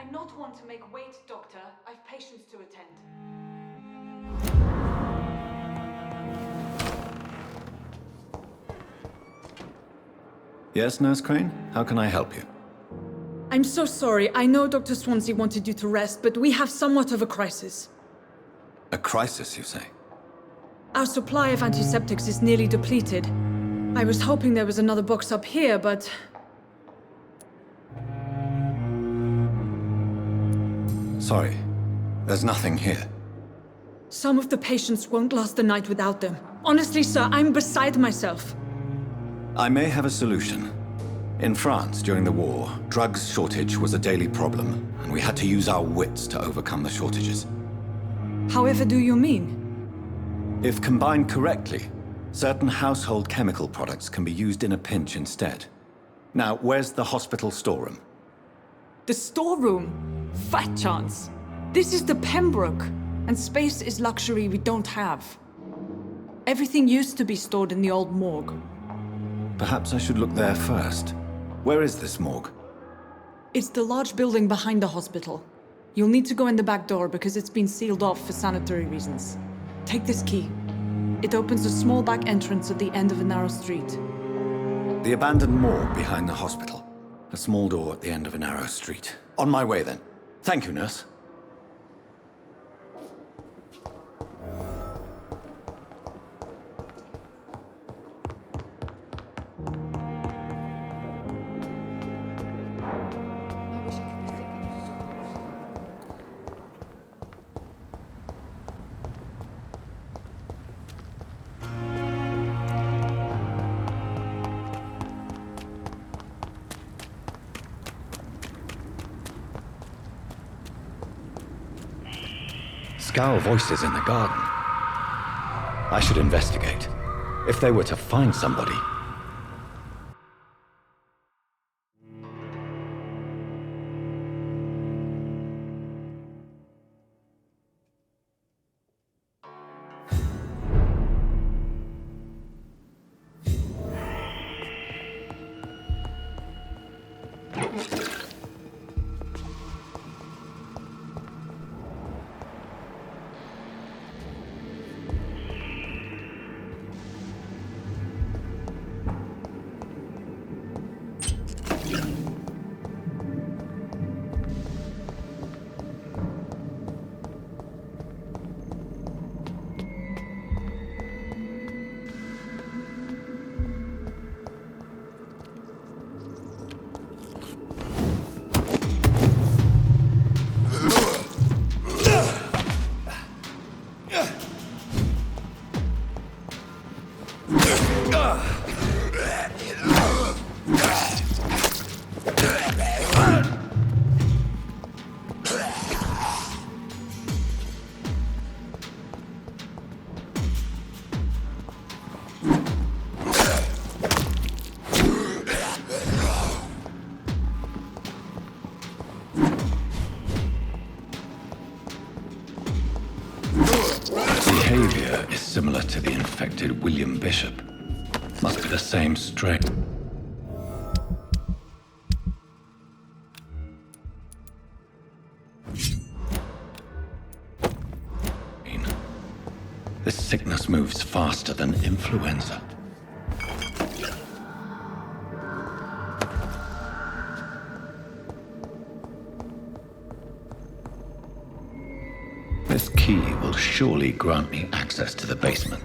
I'm not one to make wait, Doctor. I've patients to attend. Yes, Nurse Crane? How can I help you? I'm so sorry. I know Dr. Swansea wanted you to rest, but we have somewhat of a crisis. A crisis, you say? Our supply of antiseptics is nearly depleted. I was hoping there was another box up here, but... Sorry. There's nothing here. Some of the patients won't last the night without them. Honestly, sir, I'm beside myself. I may have a solution. In France, during the war, drugs shortage was a daily problem, and we had to use our wits to overcome the shortages. However do you mean? If combined correctly, certain household chemical products can be used in a pinch instead. Now, where's the hospital storeroom? The storeroom? Fat chance. This is the Pembroke, and space is luxury we don't have. Everything used to be stored in the old morgue. Perhaps I should look there first. Where is this morgue? It's the large building behind the hospital. You'll need to go in the back door because it's been sealed off for sanitary reasons. Take this key. It opens a small back entrance at the end of a narrow street. The abandoned morgue behind the hospital. A small door at the end of a narrow street. On my way then. Thank you, nurse. Scowl voices in the garden. I should investigate. If they were to find somebody. Behavior is similar to the infected William Bishop. Must be the same strain. This sickness moves faster than influenza. This key will surely grant me access to the basement.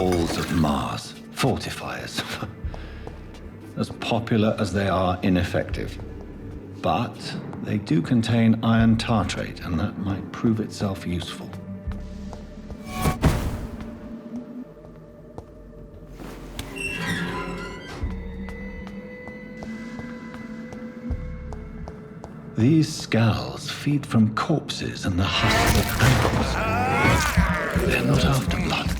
Balls of Mars. Fortifiers. As popular as they are ineffective. But they do contain iron tartrate, and that might prove itself useful. These scowls feed from corpses and the husks of animals. They're not after blood.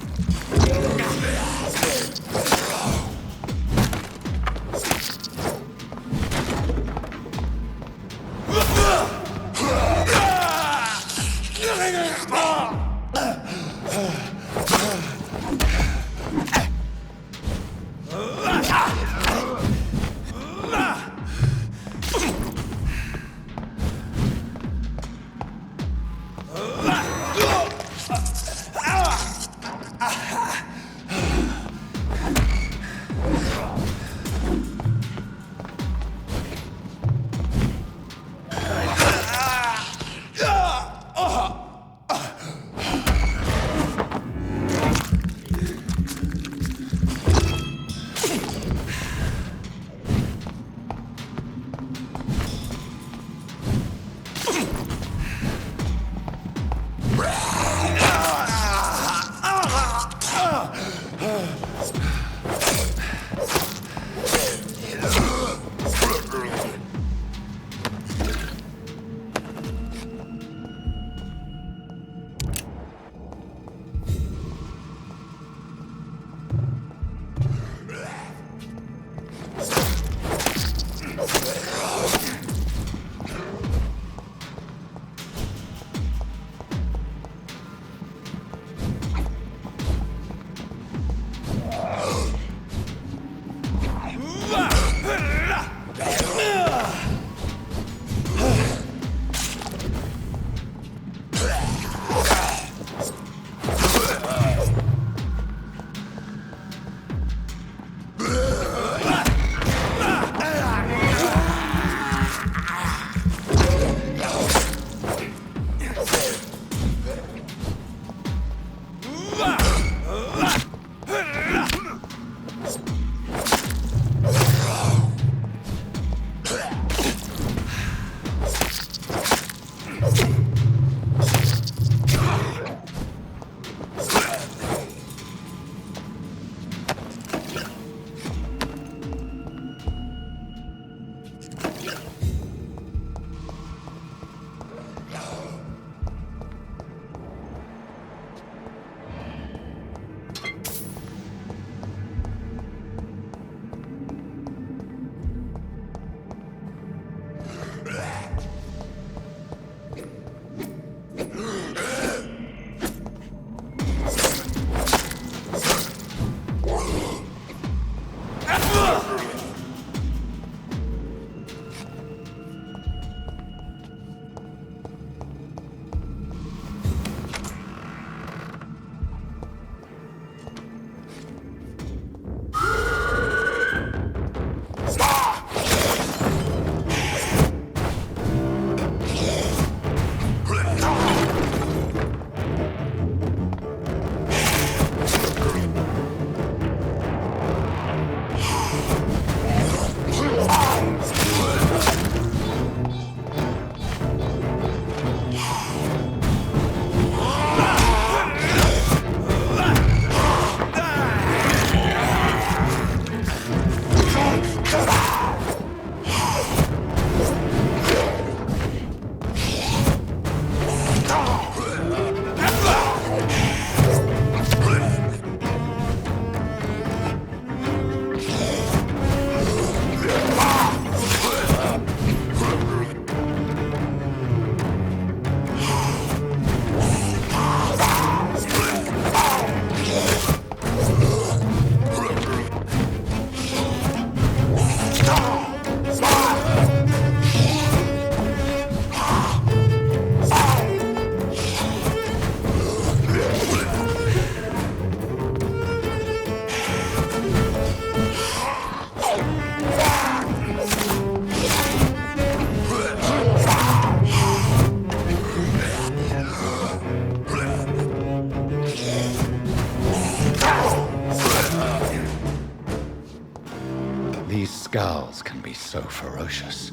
Skals can be so ferocious.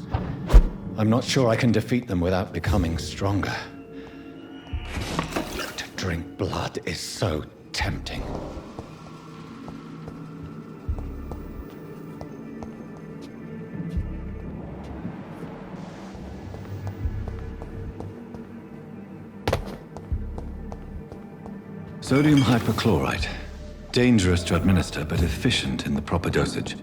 I'm not sure I can defeat them without becoming stronger. To drink blood is so tempting. Sodium hypochlorite. Dangerous to administer, but efficient in the proper dosage.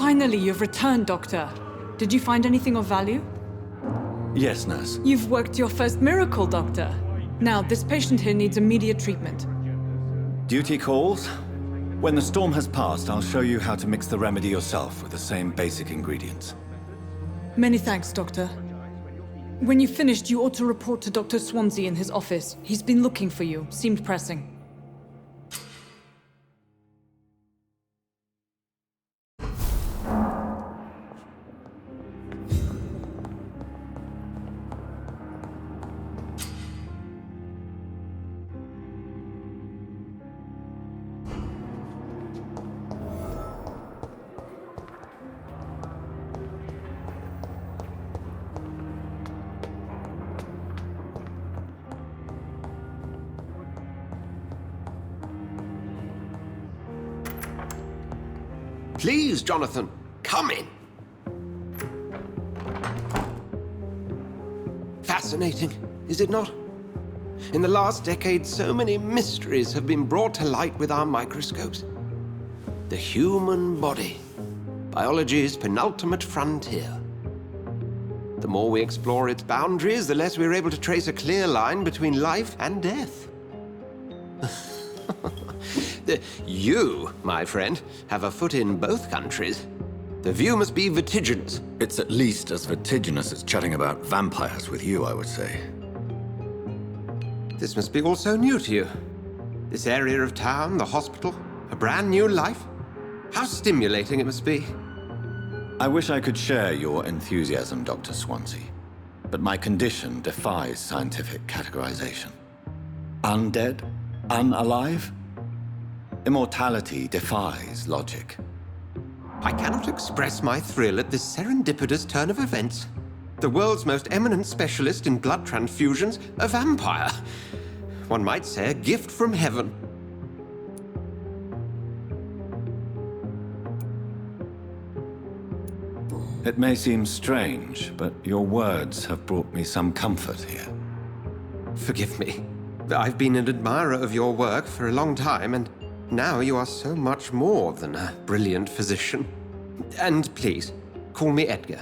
Finally, you've returned, Doctor. Did you find anything of value? Yes, nurse. You've worked your first miracle, Doctor. Now, this patient here needs immediate treatment. Duty calls. When the storm has passed, I'll show you how to mix the remedy yourself with the same basic ingredients. Many thanks, Doctor. When you've finished, you ought to report to Dr. Swansea in his office. He's been looking for you. Seemed pressing. Please, Jonathan, come in. Fascinating, is it not? In the last decade, so many mysteries have been brought to light with our microscopes. The human body, biology's penultimate frontier. The more we explore its boundaries, the less we're able to trace a clear line between life and death. You, my friend, have a foot in both countries. The view must be vertiginous. It's at least as vertiginous as chatting about vampires with you, I would say. This must be all so new to you. This area of town, the hospital, a brand new life. How stimulating it must be. I wish I could share your enthusiasm, Dr. Swansea. but my condition defies scientific categorization. Undead? Unalive? Immortality defies logic. I cannot express my thrill at this serendipitous turn of events. The world's most eminent specialist in blood transfusions, a vampire. One might say a gift from heaven. It may seem strange, but your words have brought me some comfort here. Forgive me. I've been an admirer of your work for a long time, and now you are so much more than a brilliant physician. And please, call me Edgar.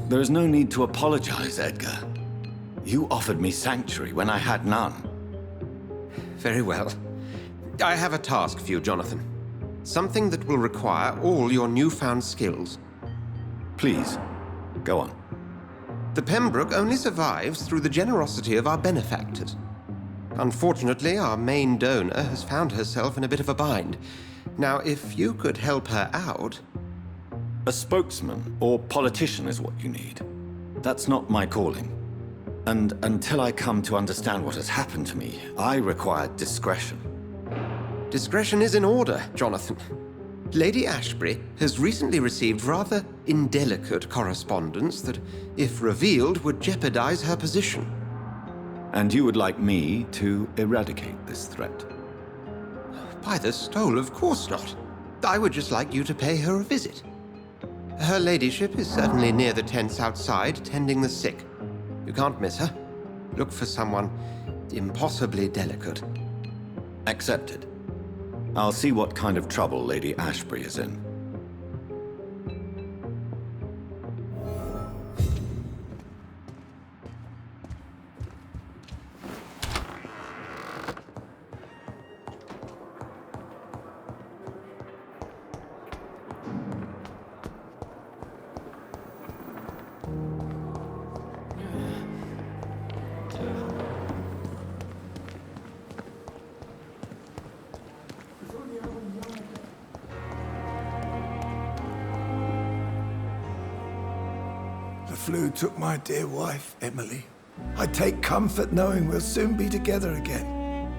There is no need to apologize, Edgar. You offered me sanctuary when I had none. Very well. I have a task for you, Jonathan. Something that will require all your newfound skills. Please, go on. The Pembroke only survives through the generosity of our benefactors. Unfortunately, our main donor has found herself in a bit of a bind. Now, if you could help her out... A spokesman or politician is what you need. That's not my calling. And until I come to understand what has happened to me, I require discretion. Discretion is in order, Jonathan. Lady Ashbury has recently received rather indelicate correspondence that, if revealed, would jeopardize her position. And you would like me to eradicate this threat? By the stole, of course not. I would just like you to pay her a visit. Her ladyship is certainly near the tents outside, tending the sick. You can't miss her. Look for someone impossibly delicate. Accepted. I'll see what kind of trouble Lady Ashbury is in. The flu took my dear wife, Emily. I take comfort knowing we'll soon be together again.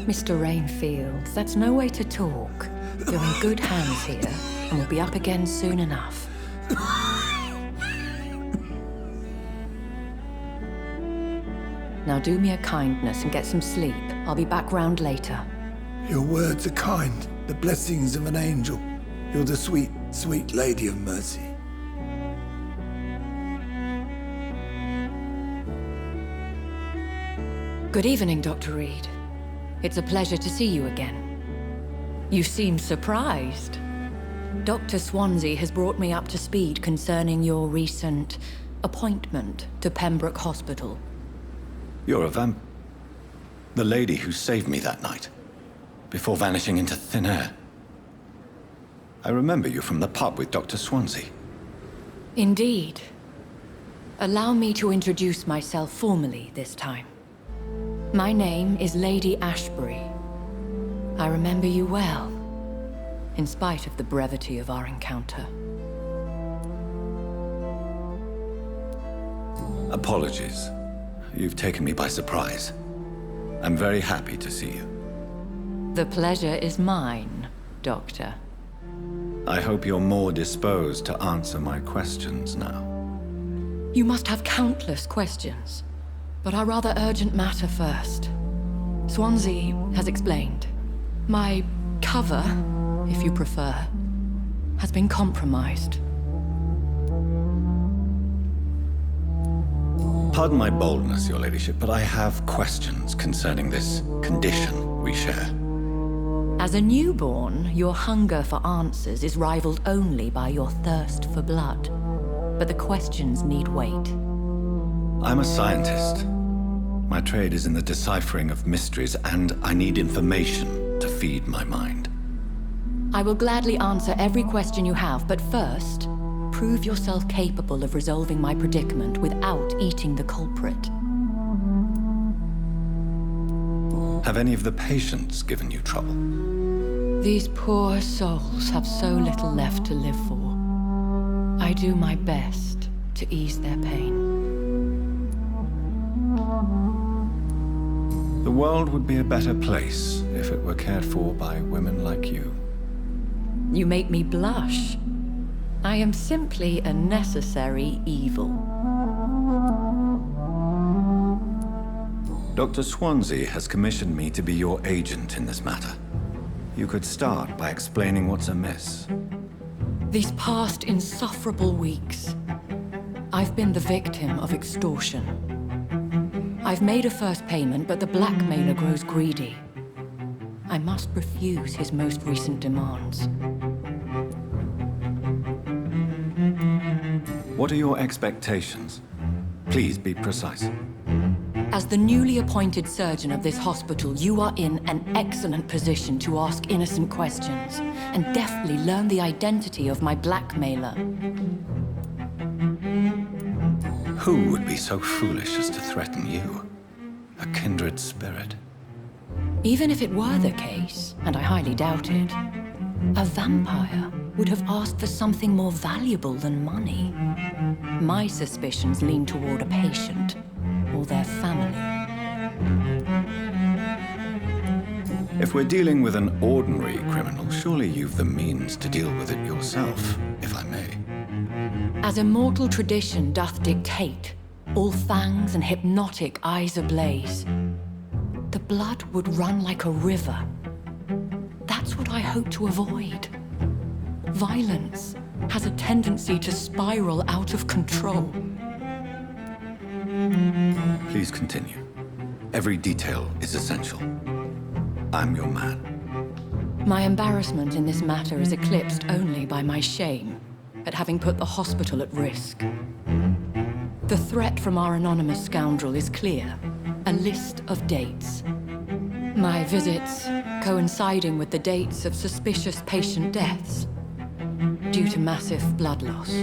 Mr. Rainfield, that's no way to talk. You're in good hands here, and we'll be up again soon enough. Now do me a kindness and get some sleep. I'll be back round later. Your words are kind, the blessings of an angel. You're the sweet, sweet Lady of Mercy. Good evening, Dr. Reid. It's a pleasure to see you again. You seem surprised. Dr. Swansea has brought me up to speed concerning your recent appointment to Pembroke Hospital. You're a the lady who saved me that night, before vanishing into thin air. I remember you from the pub with Dr. Swansea. Indeed. Allow me to introduce myself formally this time. My name is Lady Ashbury. I remember you well, in spite of the brevity of our encounter. Apologies. You've taken me by surprise. I'm very happy to see you. The pleasure is mine, Doctor. I hope you're more disposed to answer my questions now. You must have countless questions, but our rather urgent matter first. Swansea has explained. My cover, if you prefer, has been compromised. Pardon my boldness, Your Ladyship, but I have questions concerning this condition we share. As a newborn, your hunger for answers is rivaled only by your thirst for blood. But the questions need wait. I'm a scientist. My trade is in the deciphering of mysteries, and I need information to feed my mind. I will gladly answer every question you have, but first, prove yourself capable of resolving my predicament without eating the culprit. Have any of the patients given you trouble? These poor souls have so little left to live for. I do my best to ease their pain. The world would be a better place if it were cared for by women like you. You make me blush. I am simply a necessary evil. Dr. Swansea has commissioned me to be your agent in this matter. You could start by explaining what's amiss. These past insufferable weeks, I've been the victim of extortion. I've made a first payment, but the blackmailer grows greedy. I must refuse his most recent demands. What are your expectations? Please be precise. As the newly appointed surgeon of this hospital, you are in an excellent position to ask innocent questions and deftly learn the identity of my blackmailer. Who would be so foolish as to threaten you? A kindred spirit. Even if it were the case, and I highly doubt it, a vampire would have asked for something more valuable than money. My suspicions lean toward a patient or their family. If we're dealing with an ordinary criminal, surely you've the means to deal with it yourself, if I may. As immortal tradition doth dictate, all fangs and hypnotic eyes ablaze, the blood would run like a river. That's what I hope to avoid. Violence has a tendency to spiral out of control. Please continue. Every detail is essential. I'm your man. My embarrassment in this matter is eclipsed only by my shame at having put the hospital at risk. The threat from our anonymous scoundrel is clear. A list of dates. My visits coinciding with the dates of suspicious patient deaths due to massive blood loss.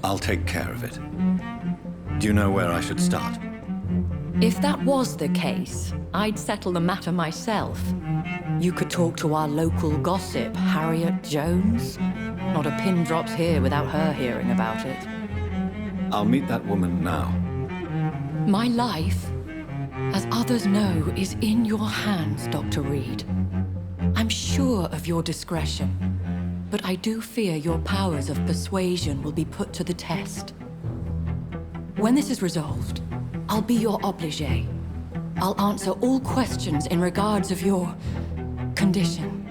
I'll take care of it. Do you know where I should start? If that was the case, I'd settle the matter myself. You could talk to our local gossip, Harriet Jones. Not a pin drops here without her hearing about it. I'll meet that woman now. My life, as others know, is in your hands, Dr. Reid. I'm sure of your discretion, but I do fear your powers of persuasion will be put to the test. When this is resolved, I'll be your obligé. I'll answer all questions in regards of your condition.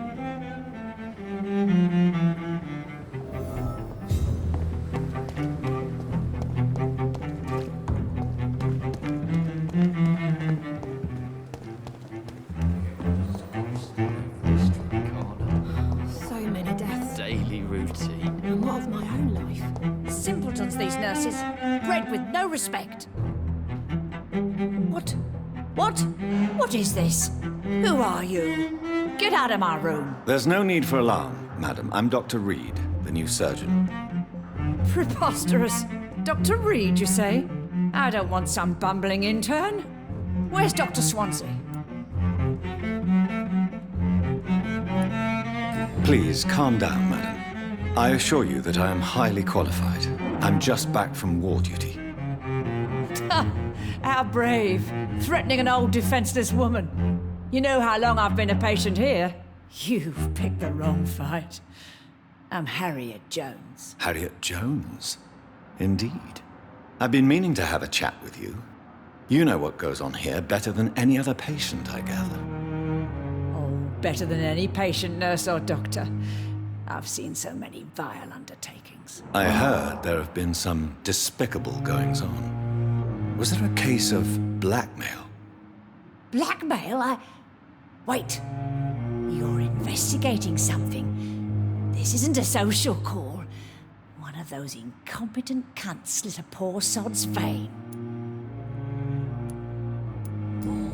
So many deaths. Daily routine. And what of my own life? Simpletons, these nurses. Bred with no respect. What is this? Who are you? Get out of my room. There's no need for alarm, madam. I'm Dr. Reid, the new surgeon. Preposterous. Dr. Reid, you say? I don't want some bumbling intern. Where's Dr. Swansea? Please, calm down, madam. I assure you that I am highly qualified. I'm just back from war duty. How brave. Threatening an old defenseless woman. You know how long I've been a patient here? You've picked the wrong fight. I'm Harriet Jones. Harriet Jones? Indeed. I've been meaning to have a chat with you. You know what goes on here better than any other patient, I gather. Oh, better than any patient, nurse or doctor. I've seen so many vile undertakings. I heard there have been some despicable goings-on. Was there a case of blackmail? Blackmail? Wait. You're investigating something. This isn't a social call. One of those incompetent cunts slit a poor sod's vein.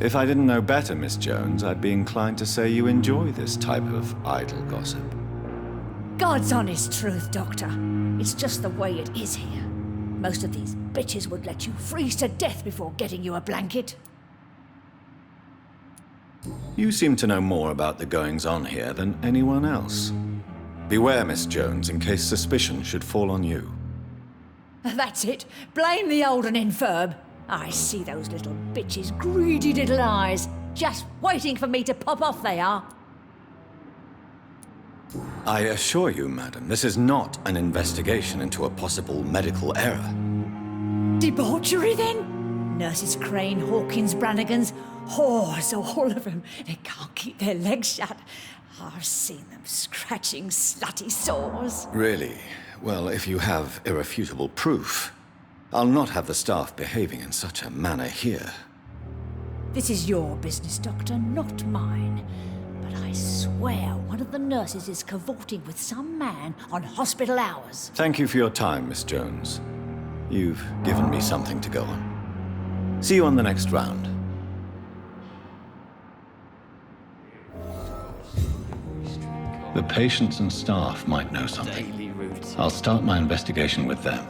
If I didn't know better, Miss Jones, I'd be inclined to say you enjoy this type of idle gossip. God's honest truth, Doctor. It's just the way it is here. Most of these bitches would let you freeze to death before getting you a blanket. You seem to know more about the goings-on here than anyone else. Beware, Miss Jones, in case suspicion should fall on you. That's it. Blame the old and infirm. I see those little bitches' greedy little eyes. Just waiting for me to pop off they are. I assure you, madam, this is not an investigation into a possible medical error. Debauchery, then? Nurses Crane, Hawkins, Brannigans, whores, all of them. They can't keep their legs shut. I've seen them scratching slutty sores. Really? Well, if you have irrefutable proof, I'll not have the staff behaving in such a manner here. This is your business, Doctor, not mine. But I swear one of the nurses is cavorting with some man on hospital hours. Thank you for your time, Miss Jones. You've given me something to go on. See you on the next round. The patients and staff might know something. I'll start my investigation with them.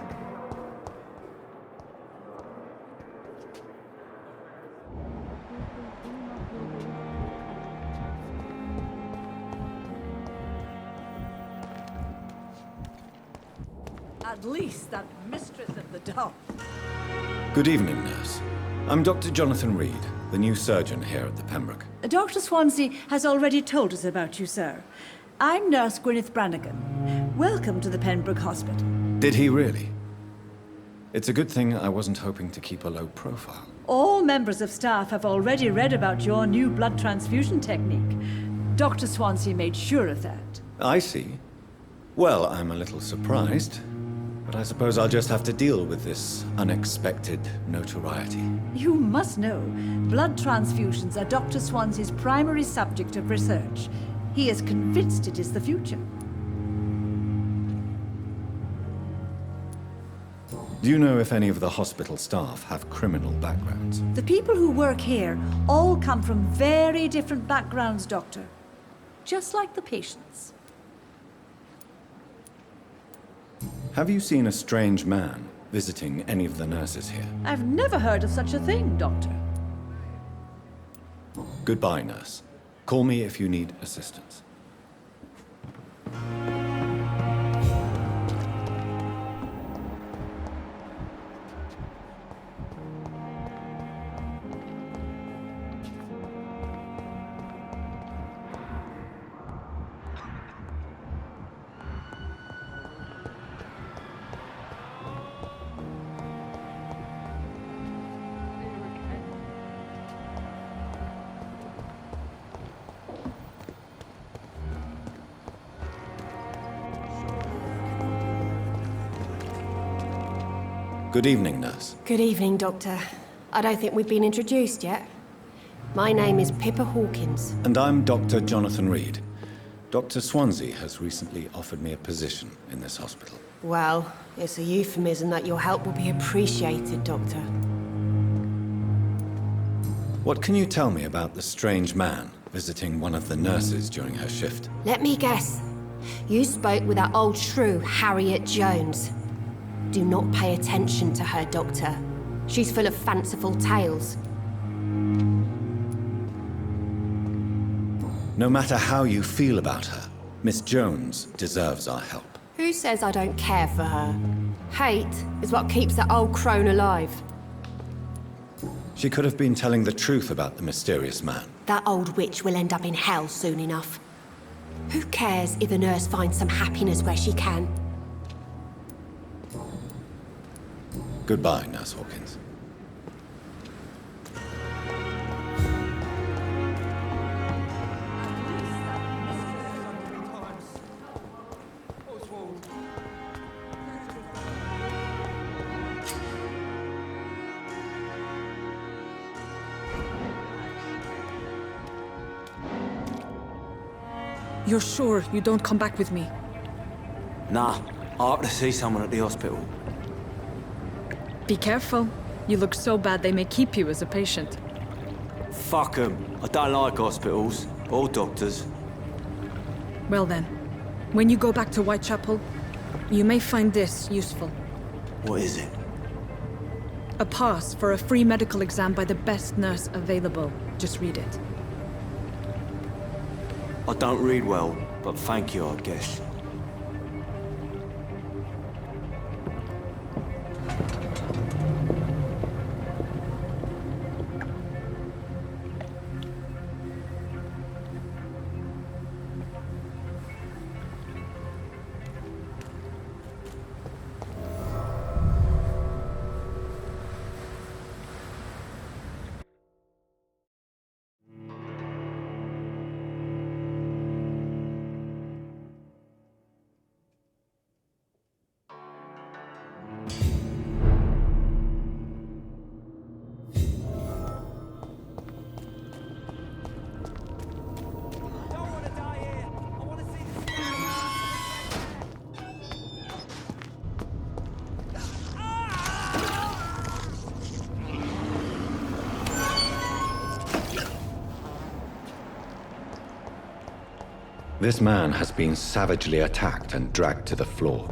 At least that mistress of the dark. Good evening, nurse. I'm Dr. Jonathan Reid, the new surgeon here at the Pembroke. Dr. Swansea has already told us about you, sir. I'm Nurse Gwyneth Brannigan. Welcome to the Pembroke Hospital. Did he really? It's a good thing I wasn't hoping to keep a low profile. All members of staff have already read about your new blood transfusion technique. Dr. Swansea made sure of that. I see. Well, I'm a little surprised, but I suppose I'll just have to deal with this unexpected notoriety. You must know, blood transfusions are Dr. Swansea's primary subject of research. He is convinced it is the future. Do you know if any of the hospital staff have criminal backgrounds? The people who work here all come from very different backgrounds, Doctor. Just like the patients. Have you seen a strange man visiting any of the nurses here? I've never heard of such a thing, Doctor. Goodbye, nurse. Call me if you need assistance. Good evening, nurse. Good evening, Doctor. I don't think we've been introduced yet. My name is Pippa Hawkins. And I'm Dr. Jonathan Reid. Dr. Swansea has recently offered me a position in this hospital. Well, it's a euphemism that your help will be appreciated, Doctor. What can you tell me about the strange man visiting one of the nurses during her shift? Let me guess. You spoke with that old shrew, Harriet Jones. Do not pay attention to her, Doctor. She's full of fanciful tales. No matter how you feel about her, Miss Jones deserves our help. Who says I don't care for her? Hate is what keeps that old crone alive. She could have been telling the truth about the mysterious man. That old witch will end up in hell soon enough. Who cares if the nurse finds some happiness where she can? Goodbye, Nurse Hawkins. You're sure you don't come back with me? Nah, I have to see someone at the hospital. Be careful. You look so bad they may keep you as a patient. Fuck 'em. I don't like hospitals or doctors. Well then, when you go back to WhiteChapel, you may find this useful. What is it? A pass for a free medical exam by the best nurse available. Just read it. I don't read well, but thank you, I guess. This man has been savagely attacked and dragged to the floor.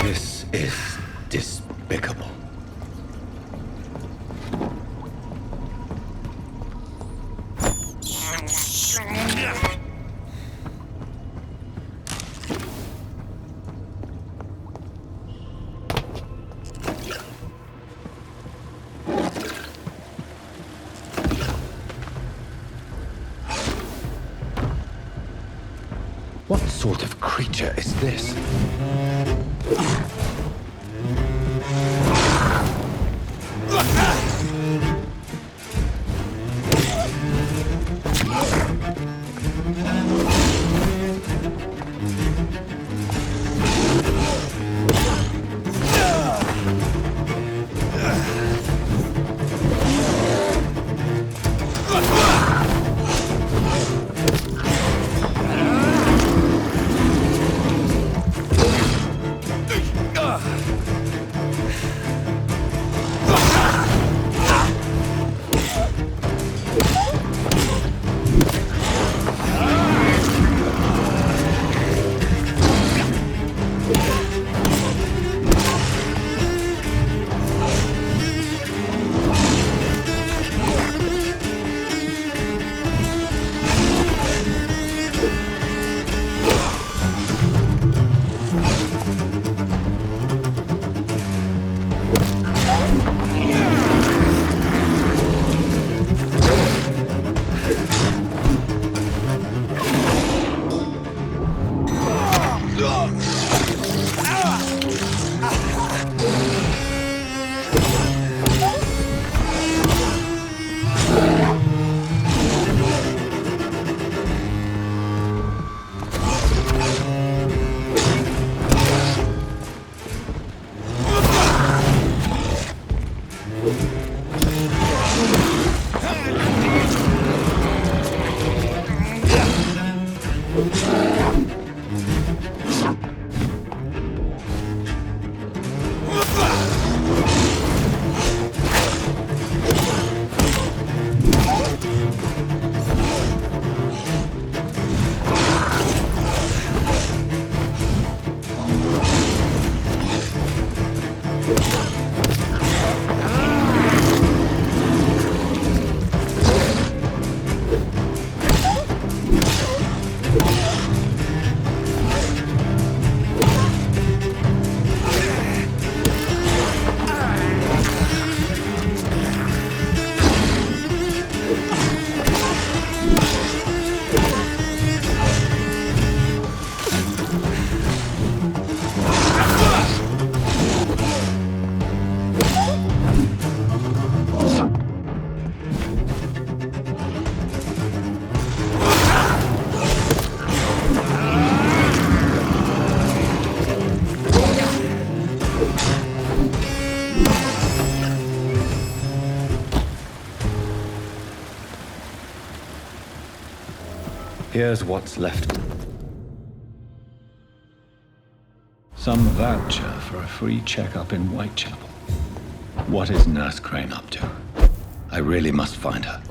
This is despicable. What sort of creature is this? Here's what's left. Some voucher for a free checkup in Whitechapel. What is Nurse Crane up to? I really must find her.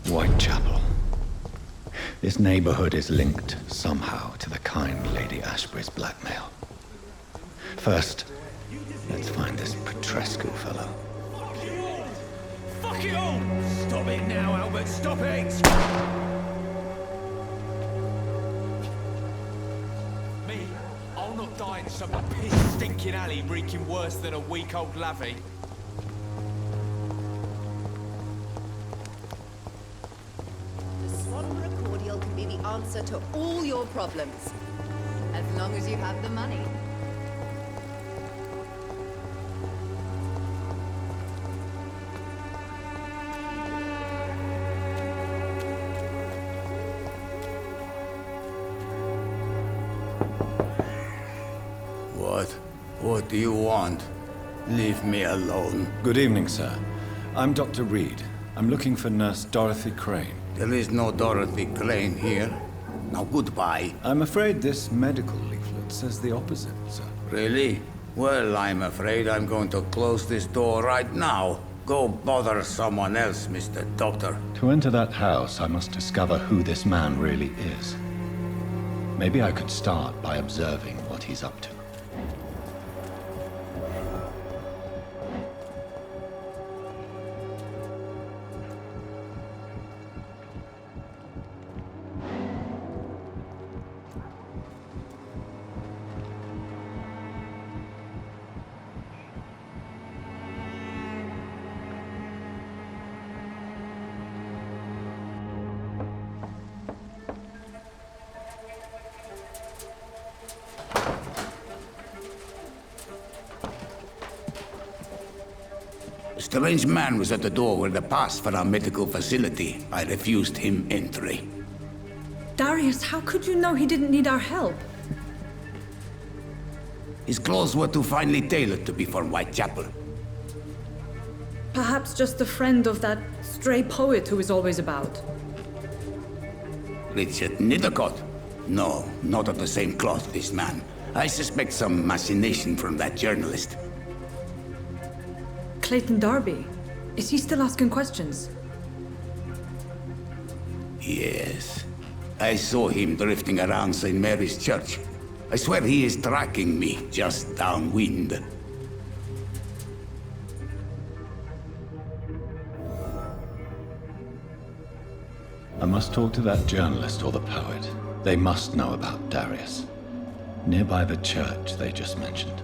Whitechapel. This neighborhood is linked somehow to the kind Lady Ashbury's blackmail. First, let's find this Petrescu fellow. Fuck it all! Stop it now, Albert, stop it! Me? I'll not die in some piss-stinking alley reeking worse than a week-old lavvy. The Swan Recordial can be the answer to all your problems. As long as you have the money. What do you want? Leave me alone. Good evening, sir. I'm Dr. Reid. I'm looking for Nurse Dorothy Crane. There is no Dorothy Crane here. Now goodbye. I'm afraid this medical leaflet says the opposite, sir. Really? Well, I'm afraid I'm going to close this door right now. Go bother someone else, Mr. Doctor. To enter that house, I must discover who this man really is. Maybe I could start by observing what he's up to. A strange man was at the door with a pass for our medical facility. I refused him entry. Darius, how could you know he didn't need our help? His clothes were too finely tailored to be from WhiteChapel. Perhaps just a friend of that stray poet who is always about. Richard Nithercott? No, not of the same cloth, this man. I suspect some machination from that journalist. Clayton Darby. Is he still asking questions? Yes. I saw him drifting around St. Mary's Church. I swear he is tracking me just downwind. I must talk to that journalist or the poet. They must know about Darius. Nearby the church they just mentioned.